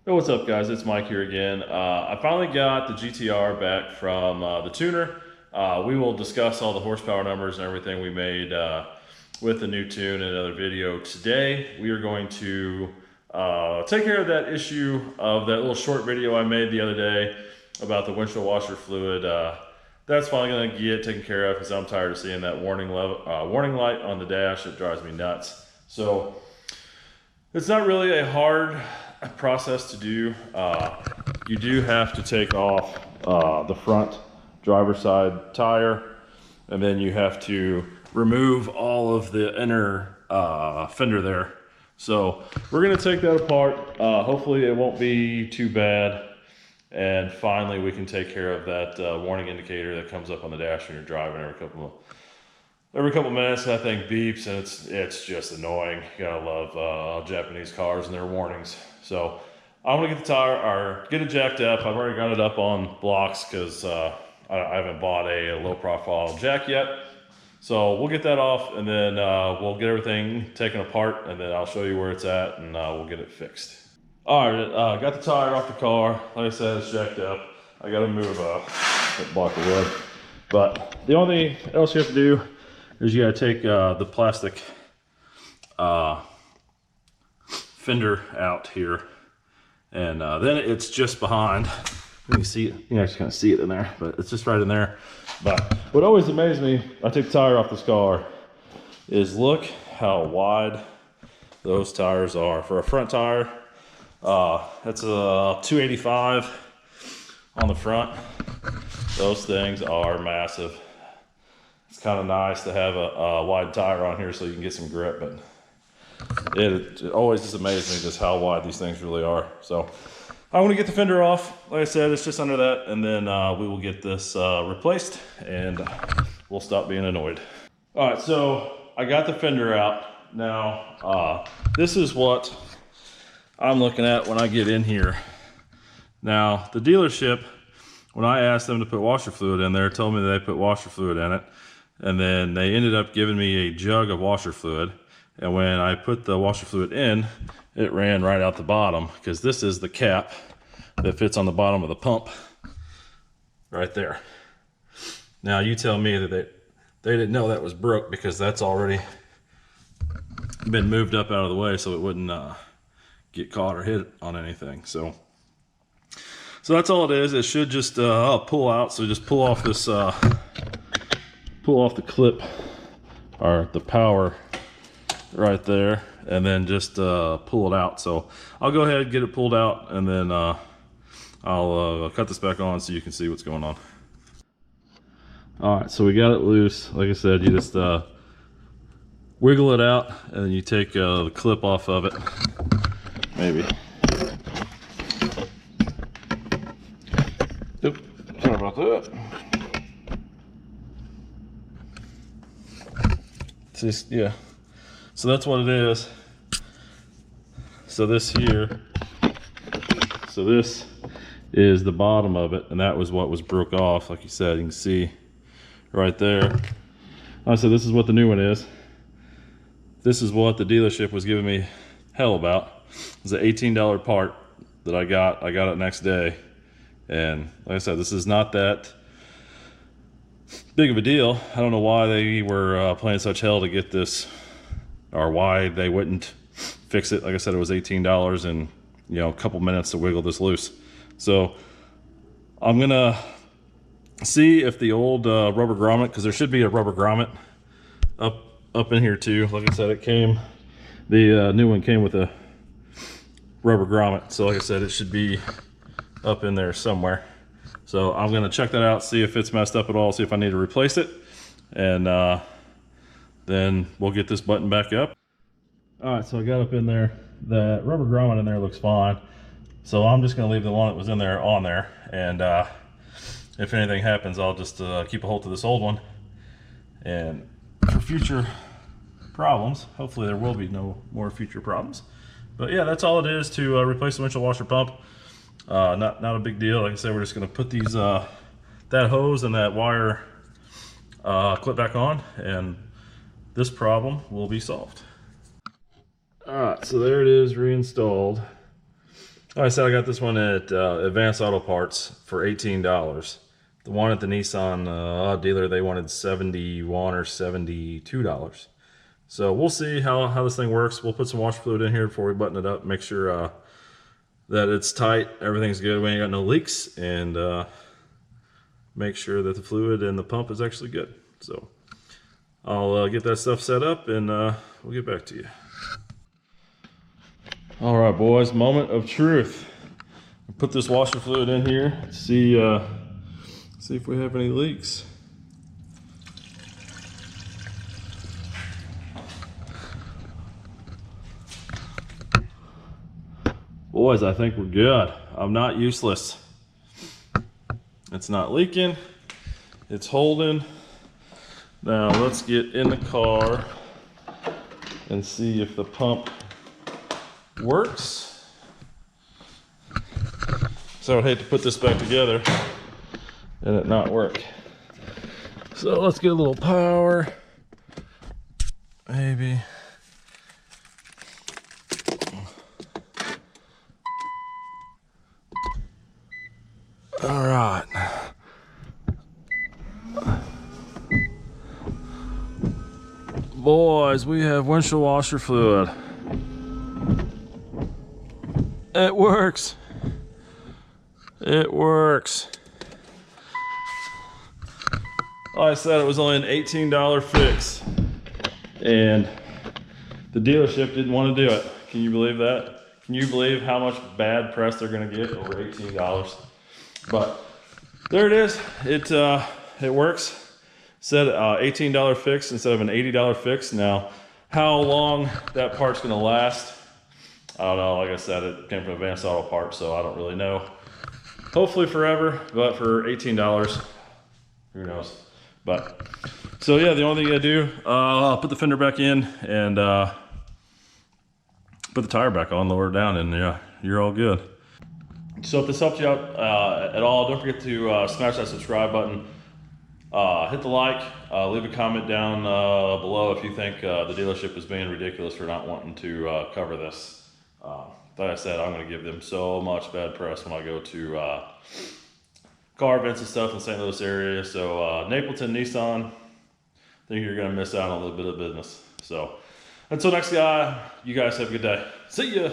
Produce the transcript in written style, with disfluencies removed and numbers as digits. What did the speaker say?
Hey, what's up, guys? It's Mike here again. I finally got the GTR back from the tuner. We will discuss all the horsepower numbers and everything we made with the new tune in another video. Today, we are going to take care of that issue of that little short video I made the other day about the windshield washer fluid. That's finally going to get taken care of because I'm tired of seeing that warning light on the dash. It drives me nuts. So it's not really a hard process to do. You do have to take off the front driver's side tire, and then you have to remove all of the inner fender there. So we're gonna take that apart. Hopefully it won't be too bad. And finally we can take care of that warning indicator that comes up on the dash when you're driving every couple minutes. That thing beeps and it's just annoying. You gotta love Japanese cars and their warnings. So I'm gonna get the tire or get it jacked up. I've already got it up on blocks because I haven't bought a low profile jack yet. So we'll get that off and then we'll get everything taken apart and then I'll show you where it's at and we'll get it fixed. All right, got the tire off the car. Like I said, it's jacked up. I gotta move that block of wood. But the only thing else you have to do is you gotta take the plastic fender out here, and then it's just behind. You can see it, you can actually kind of see it in there, but it's just right in there. But what always amazed me, I took the tire off this car, is look how wide those tires are. For a front tire, that's a 285 on the front. Those things are massive. It's kind of nice to have a wide tire on here so you can get some grip, but it always just amazes me just how wide these things really are. So I'm gonna get the fender off. Like I said, it's just under that, and then we will get this replaced and we'll stop being annoyed. All right, so I got the fender out. Now, this is what I'm looking at when I get in here. Now, the dealership, when I asked them to put washer fluid in there, told me that they put washer fluid in it, and then they ended up giving me a jug of washer fluid. And when I put the washer fluid in, it ran right out the bottom because this is the cap that fits on the bottom of the pump right there. Now you tell me that they didn't know that was broke because that's already been moved up out of the way so it wouldn't get caught or hit on anything. So that's all it is. It should just pull out. So just pull off this, pull off the clip or the power right there, and then just pull it out. So I'll go ahead and get it pulled out, and then I'll cut this back on so you can see what's going on. All right, so we got it loose. Like I said, you just wiggle it out, and then you take the clip off of it. Maybe. Oop, sorry about that. It's just, yeah. So that's what it is. So this is the bottom of it, and that was what was broke off. Like you said, you can see right there. I said this is what the new one is. This is what the dealership was giving me hell about. It was an $18 part that I got. I got it next day, and like I said, this is not that big of a deal. I don't know why they were playing such hell to get this, or why they wouldn't fix it. Like I said, it was $18 and a couple minutes to wiggle this loose. So I'm gonna see if the old rubber grommet, because there should be a rubber grommet up in here too. Like I said, the new one came with a rubber grommet. So like I said, it should be up in there somewhere. So I'm gonna check that out, see if it's messed up at all, see if I need to replace it, and then we'll get this button back up. All right, so I got up in there. The rubber grommet in there looks fine. So I'm just gonna leave the one that was in there on there. And if anything happens, I'll just keep a hold of this old one. And for future problems, hopefully there will be no more future problems. But yeah, that's all it is to replace the windshield washer pump. Not a big deal. Like I said, we're just gonna put these, that hose and that wire clip back on, and this problem will be solved. All right, so there it is, reinstalled. Like I said, I got this one at Advanced Auto Parts for $18. The one at the Nissan dealer, they wanted $71 or $72. So we'll see how this thing works. We'll put some washer fluid in here before we button it up. Make sure that it's tight, everything's good, we ain't got no leaks, and make sure that the fluid in the pump is actually good. So I'll get that stuff set up and we'll get back to you. All right, boys, moment of truth. Put this washer fluid in here, see if we have any leaks. Boys, I think we're good. I'm not useless. It's not leaking, it's holding. Now let's get in the car and see if the pump works. So I would hate to put this back together and it not work. So let's get a little power, maybe. All right. Boys, we have windshield washer fluid. It works. It works. Like I said, it was only an $18 fix, and the dealership didn't want to do it. Can you believe that? Can you believe how much bad press they're going to get over $18? But there it is. It works. Said $18 fix instead of an $80 fix. Now, how long that part's going to last, I don't know. Like I said, it came from Advanced Auto Parts, so I don't really know. Hopefully forever, but for $18, who knows? But so yeah, the only thing you gotta do, I'll put the fender back in and put the tire back on, lower it down, and yeah, you're all good. So if this helped you out at all, don't forget to smash that subscribe button. Hit the like, leave a comment down below if you think the dealership is being ridiculous for not wanting to cover this. Like I said, I'm going to give them so much bad press when I go to car events and stuff in the St. Louis area. So Napleton Nissan, I think you're going to miss out on a little bit of business. So until next guy, you guys have a good day. See ya.